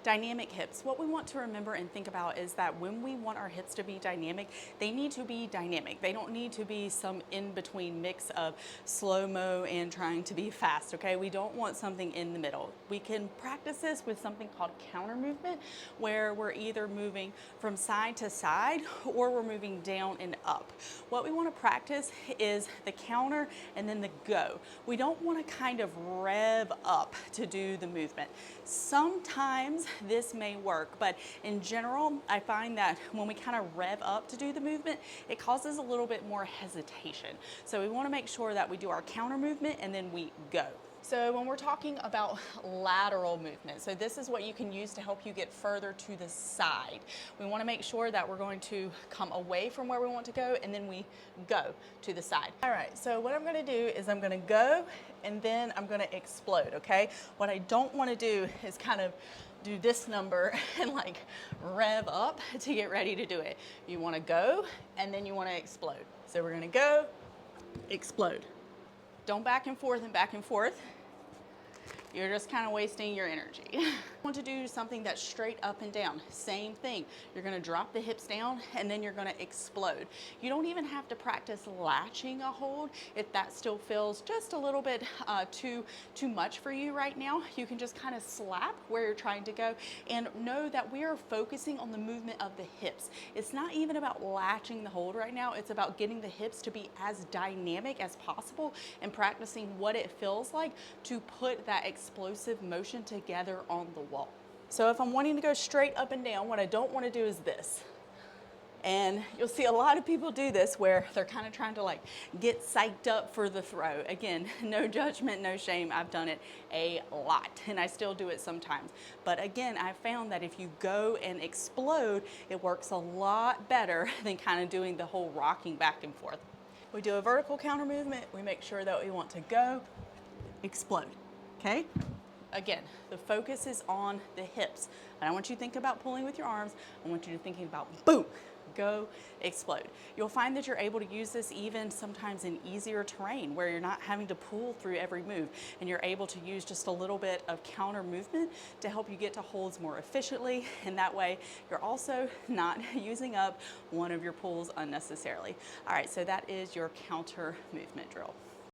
Dynamic hips. What we want to remember and think about is that when we want our hips to be dynamic, they need to be dynamic. They don't need to be some in-between mix of slow-mo and trying to be fast, okay? We don't want something in the middle. We can practice this with something called counter movement, where we're either moving from side to side or we're moving down and up. What we want to practice is the counter and then the go. We don't want to kind of rev up to do the movement. Sometimes this may work, but in general, I find that when we kind of rev up to do the movement, it causes a little bit more hesitation. So we want to make sure that we do our counter movement and then we go. So when we're talking about lateral movement, so this is what you can use to help you get further to the side. We want to make sure that we're going to come away from where we want to go and then we go to the side. All right, so what I'm going to do is I'm going to go and then I'm going to explode, okay? What I don't want to do is kind of do this number and like rev up to get ready to do it. You want to go and then you want to explode. So we're going to go, explode. Don't back and forth and back and forth. You're just kind of wasting your energy. You want to do something that's straight up and down. Same thing. You're going to drop the hips down and then you're going to explode. You don't even have to practice latching a hold if that still feels just a little bit too much for you right now. You can just kind of slap where you're trying to go and know that we are focusing on the movement of the hips. It's not even about latching the hold right now. It's about getting the hips to be as dynamic as possible and practicing what it feels like to put that explosive motion together on the wall. So if I'm wanting to go straight up and down, what I don't want to do is this. And you'll see a lot of people do this where they're kind of trying to like get psyched up for the throw. Again, no judgment, no shame. I've done it a lot and I still do it sometimes. But again, I found that if you go and explode, it works a lot better than kind of doing the whole rocking back and forth. We do a vertical counter movement. We make sure that we want to go, explode. Okay? Again, the focus is on the hips. And I want you to think about pulling with your arms. I want you to think about boom, go, explode. You'll find that you're able to use this even sometimes in easier terrain where you're not having to pull through every move and you're able to use just a little bit of counter movement to help you get to holds more efficiently. And that way you're also not using up one of your pulls unnecessarily. All right, so that is your counter movement drill.